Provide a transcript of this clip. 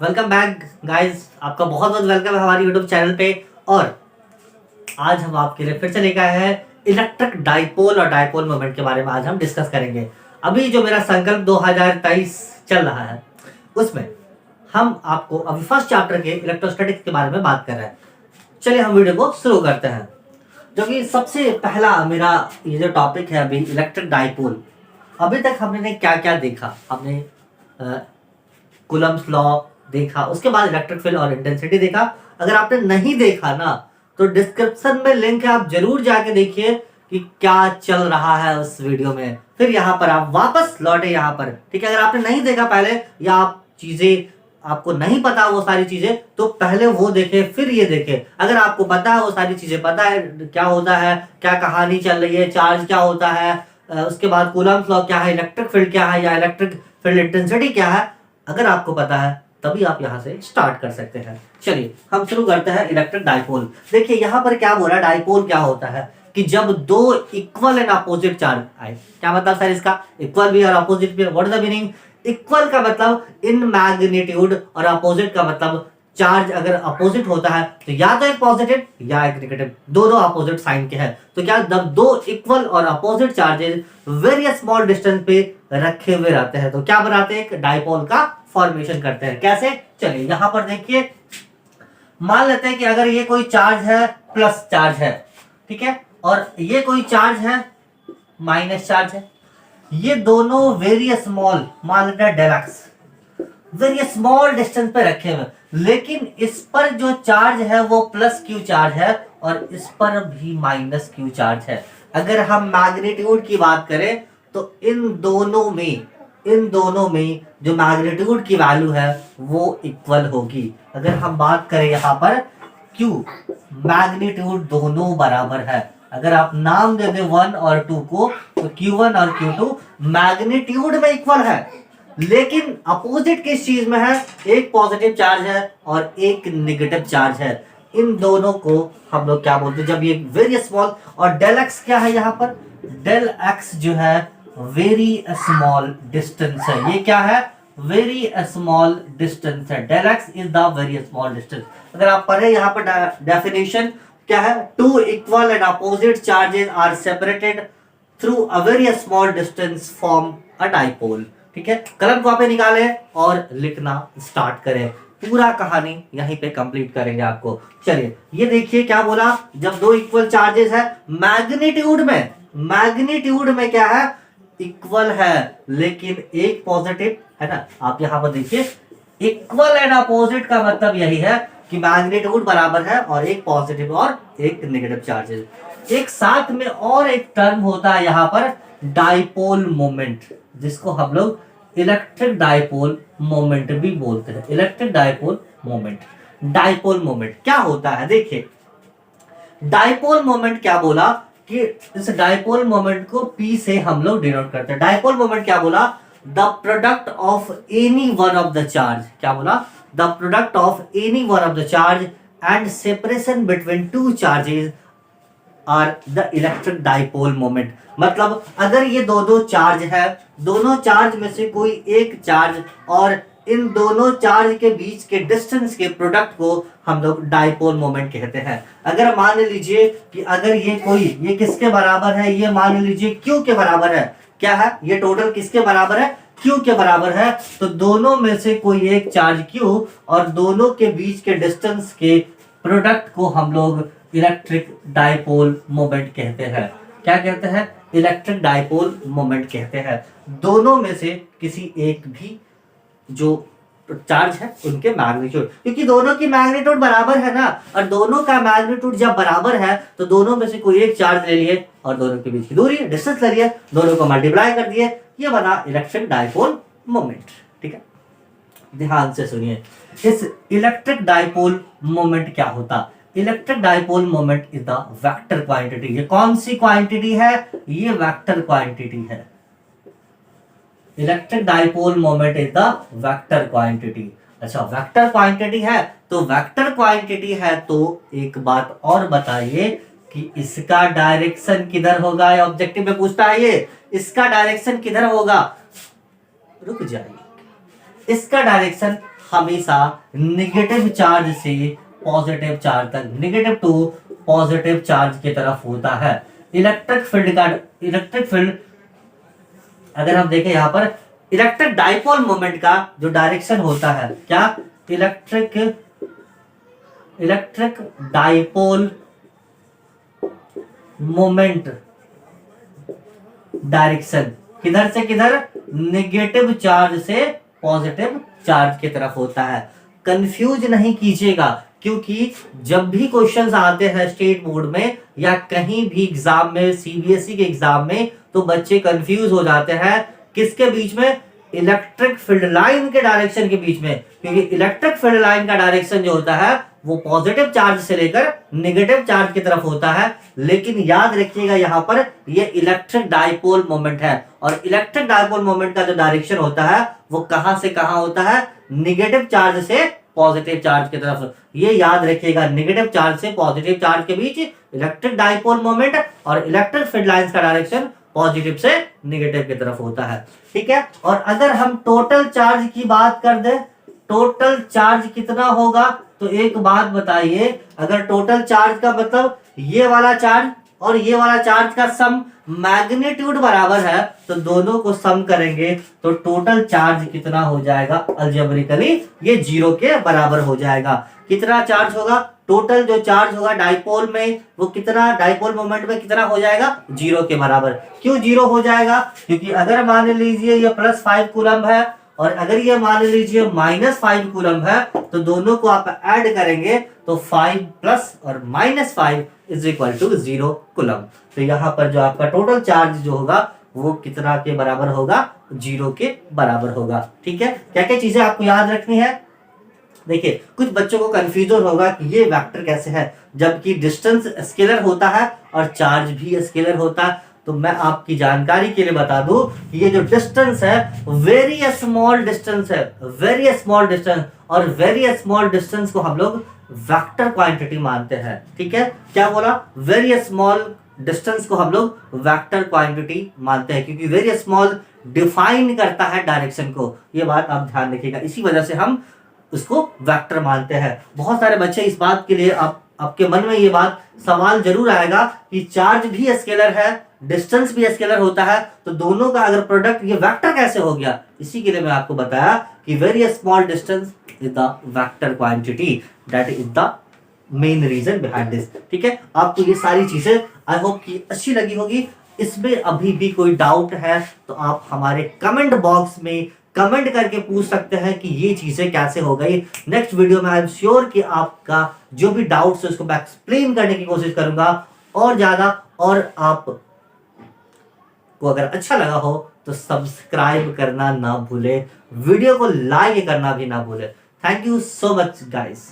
Welcome back guys, आपका बहुत बहुत वेलकम है हमारी यूट्यूब चैनल पे। और आज हम आपके लिए फिर से लेकर आए हैं इलेक्ट्रिक डाइपोल और डाइपोल मोमेंट के बारे में आज हम डिस्कस करेंगे। अभी जो मेरा संकल्प 2023 चल रहा है उसमें हम आपको अभी फर्स्ट चैप्टर के इलेक्ट्रोस्टैटिक्स के बारे में बात कर रहे हैं। चलिए हम वीडियो को शुरू करते हैं। जो कि सबसे पहला मेरा ये जो टॉपिक है अभी इलेक्ट्रिक डाइपोल। अभी तक हमने क्या क्या देखा, हमने कूलम्ब्स लॉ देखा, उसके बाद इलेक्ट्रिक फील्ड और इंटेंसिटी देखा। अगर आपने नहीं देखा ना तो डिस्क्रिप्शन में लिंक है, आप जरूर जाके देखिए कि क्या चल रहा है उस वीडियो में। फिर यहाँ पर आप वापस लौटे यहाँ पर, ठीक है। अगर आपने नहीं देखा पहले या आप चीजें आपको नहीं पता वो सारी चीजें, तो पहले वो देखे फिर ये देखे। अगर आपको पता है वो सारी चीजें, पता है क्या होता है, क्या कहानी चल रही है, चार्ज क्या होता है, उसके बाद कूलम्ब्स लॉ क्या है, इलेक्ट्रिक फील्ड क्या है या इलेक्ट्रिक फील्ड इंटेंसिटी क्या है, अगर आपको पता है तभी आप यहाँ से स्टार्ट कर सकते हैं। चलिए हम शुरू करते हैं इलेक्ट्रिक डाइपोल। देखिए यहाँ पर क्या बोला, डाइपोल क्या होता है कि जब दो इक्वल एंड अपोजिट चार्ज आए। क्या मतलब सर इसका, इक्वल भी और अपोजिट भी, what is the meaning? Equal का मतलब इन मैग्नीट्यूड और अपोजिट का मतलब चार्ज अगर अपोजिट होता है तो या तो एक पॉजिटिव या एक नेगेटिव, दोनों अपोजिट साइन के हैं। तो क्या जब दो इक्वल और opposite charges very small distance पे रखे हुए रहते हैं तो क्या बनाते हैं, एक डाइपोल का फॉर्मेशन करते हैं। कैसे? चलिए यहां पर देखिए, मान लेते हैं कि अगर ये कोई चार्ज है, प्लस चार्ज है, ठीक है, और ये कोई चार्ज है, माइनस चार्ज है। ये दोनों वेरी स्मॉल, मान लेते हैं डेलक्स, वेरी स्मॉल डिस्टेंस पे रखे हुए, लेकिन इस पर जो चार्ज है वो प्लस क्यू चार्ज है और इस पर भी माइनस क्यू चार्ज है। अगर हम मैग्नीट्यूड की बात करें तो इन दोनों में जो मैग्नीट्यूड की वैल्यू है वो इक्वल होगी। अगर हम बात करें यहाँ पर Q, मैग्नीट्यूड दोनों बराबर है। अगर आप नाम दे दे 1 और 2 को तो Q1 और Q2 मैग्नीट्यूड में इक्वल है, लेकिन अपोजिट किस चीज में है, एक पॉजिटिव चार्ज है और एक नेगेटिव चार्ज है। इन दोनों को हम लोग क्या बोलते हैं, जब ये वेरी स्मॉल, और डेल एक्स क्या है यहाँ पर, डेल एक्स जो है वेरी स्मॉल डिस्टेंस है। ये क्या है, वेरी स्मॉल डिस्टेंस है। Del x is the very small distance. अगर आप पढ़े यहाँ पर डेफिनेशन क्या है, two equal and opposite charges are separated through a very small distance form a dipole. ठीक है, कलम कॉपी निकाले और लिखना स्टार्ट करें। पूरा कहानी यहीं पे कंप्लीट करेंगे आपको। चलिए ये देखिए क्या बोला, जब दो इक्वल चार्जेस है मैग्नीट्यूड में क्या है, इक्वल है, लेकिन एक पॉजिटिव है ना। आप यहां पर देखिए, इक्वल एंड अपोजिट का मतलब यही है कि मैग्नीट्यूड बराबर है और एक पॉजिटिव और एक नेगेटिव चार्जेस। एक साथ में और एक टर्म होता है यहां पर डाइपोल मोमेंट, जिसको हम लोग इलेक्ट्रिक डाइपोल मोमेंट भी बोलते हैं। Electric dipole moment, dipole moment क्या होता है, देखिए डाइपोल मोमेंट क्या बोला कि इस डाइपोल मोमेंट को P से हम लोग डिनोट करते हैं। डाइपोल मोमेंट क्या बोला, the product of any one of the charge, क्या बोला, the product of any one of the charge and separation between two charges are the electric dipole moment. मतलब अगर ये दो चार्ज है, दोनों चार्ज में से कोई एक चार्ज और इन दोनों चार्ज के बीच के डिस्टेंस के प्रोडक्ट को हम लोग डाइपोल मोमेंट कहते हैं। अगर मान लीजिए कि अगर ये किसके बराबर है, ये मान लीजिए Q के बराबर है, क्या है ये टोटल किसके बराबर है, Q के बराबर है, तो दोनों में से कोई एक चार्ज Q और दोनों के बीच के डिस्टेंस के प्रोडक्ट को हम लोग इलेक्ट्रिक डाइपोल मोमेंट कहते हैं। क्या कहते हैं, इलेक्ट्रिक डाइपोल मोमेंट कहते हैं। दोनों में से किसी एक भी जो चार्ज है उनके मैग्नीट्यूड, क्योंकि दोनों की मैग्नीट्यूड बराबर है ना, और दोनों का मैग्नीट्यूड जब बराबर है तो दोनों में से कोई एक चार्ज ले लिए और दोनों के बीच की दूरी डिस्टेंस ले लिए, दोनों को मल्टीप्लाई कर दिए, ये बना इलेक्ट्रिक डाइपोल मोमेंट। ठीक है, ध्यान से सुनिए, इस इलेक्ट्रिक डाइपोल मोमेंट क्या होता, electric dipole moment is the vector quantity. ये कौन सी क्वांटिटी है, ये वेक्टर क्वांटिटी है। Electric dipole moment is the vector quantity. अच्छा वेक्टर क्वांटिटी है, तो वेक्टर क्वांटिटी है तो एक बात और बताइए कि इसका डायरेक्शन किधर होगा, ये ऑब्जेक्टिव में पूछता है, ये इसका डायरेक्शन किधर होगा, रुक जाइए, इसका डायरेक्शन हमेशा निगेटिव चार्ज से पॉजिटिव चार्ज तक, नेगेटिव टू पॉजिटिव चार्ज की तरफ होता है। इलेक्ट्रिक फील्ड अगर हम देखें यहां पर इलेक्ट्रिक डाइपोल मोमेंट का जो डायरेक्शन होता है, क्या, इलेक्ट्रिक डाइपोल मोमेंट डायरेक्शन किधर से किधर, नेगेटिव चार्ज से पॉजिटिव चार्ज की तरफ होता है। कंफ्यूज नहीं कीजिएगा, क्योंकि जब भी क्वेश्चंस आते हैं स्टेट बोर्ड में या कहीं भी एग्जाम में, सीबीएसई के एग्जाम में, तो बच्चे कंफ्यूज हो जाते हैं किसके बीच में, इलेक्ट्रिक फील्ड लाइन के डायरेक्शन के बीच में। क्योंकि इलेक्ट्रिक फील्ड लाइन का डायरेक्शन जो होता है वो पॉजिटिव चार्ज से लेकर नेगेटिव चार्ज की तरफ होता है। लेकिन याद रखिएगा यहां पर ये इलेक्ट्रिक डाइपोल मोमेंट है, और इलेक्ट्रिक डाइपोल मोमेंट का जो डायरेक्शन होता है वो कहां से कहां होता है, नेगेटिव चार्ज से पॉजिटिव चार्ज की तरफ। ये याद रखिएगा, नेगेटिव चार्ज से पॉजिटिव चार्ज के बीच इलेक्ट्रिक डाइपोल मोमेंट, और इलेक्ट्रिक फील्ड लाइंस का डायरेक्शन पॉजिटिव से नेगेटिव की तरफ होता है। ठीक है, और अगर हम टोटल चार्ज की बात कर दें, टोटल चार्ज कितना होगा, तो एक बात बताइए, अगर टोटल चार्ज का मतलब ये वाला चार्ज और ये वाला चार्ज का सम मैग्नीट्यूड बराबर है, तो दोनों को सम करेंगे तो टोटल चार्ज कितना हो जाएगा, अलजेब्रिकली ये 0 के बराबर हो जाएगा। कितना चार्ज होगा, टोटल जो चार्ज होगा डाइपोल में वो कितना, डाइपोल मोमेंट में कितना हो जाएगा, 0 के बराबर। क्यों 0 हो जाएगा, क्योंकि अगर मान लीजिए ये +5 कूलम है और अगर ये मान लीजिए -5 कूलम है, तो दोनों को आप ऐड करेंगे तो 5 प्लस और -5 इज इक्वल टू 0 कूलम। तो यहाँ पर जो आपका टोटल चार्ज जो होगा वो कितना के बराबर होगा, 0 के बराबर होगा। ठीक है, क्या क्या चीजें आपको याद रखनी है। देखिए, कुछ बच्चों को कंफ्यूजन होगा कि ये वेक्टर कैसे है, जबकि डिस्टेंस स्केलर होता है और चार्ज भी स्केलर होता है। तो मैं आपकी जानकारी के लिए बता दूं कि ये जो डिस्टेंस है वेरी स्मॉल डिस्टेंस है, वेरी स्मॉल डिस्टेंस, और वेरी स्मॉल डिस्टेंस को हम लोग वेक्टर क्वांटिटी मानते हैं। ठीक है, क्या बोला, वेरी स्मॉल डिस्टेंस को हम लोग वेक्टर क्वांटिटी मानते हैं, क्योंकि वेरी स्मॉल डिफाइन करता है डायरेक्शन को। ये बात आप ध्यान रखिएगा, इसी वजह से हम उसको वेक्टर मानते हैं। बहुत सारे बच्चे इस बात के लिए आपके मन में ये बात सवाल जरूर आएगा कि चार्ज भी स्केलर है, डिस्टेंस भी स्केलर होता है, तो दोनों का अगर प्रोडक्ट ये वेक्टर कैसे हो गया। इसी के लिए मैं आपको बताया कि very small distance is the vector quantity, that is the main reason behind this. ठीक है, आपको ये सारी चीजें आई होप कि अच्छी लगी होगी। इसमें अभी भी कोई डाउट है तो आप हमारे कमेंट बॉक्स में कमेंट करके पूछ सकते हैं कि ये चीजें कैसे हो गई। नेक्स्ट वीडियो में आई एम श्योर कि आपका जो भी डाउट्स है उसको मैं एक्सप्लेन करने की कोशिश करूंगा और ज्यादा। और आप को अगर अच्छा लगा हो तो सब्सक्राइब करना ना भूले, वीडियो को लाइक करना भी ना भूले। Thank you so much guys.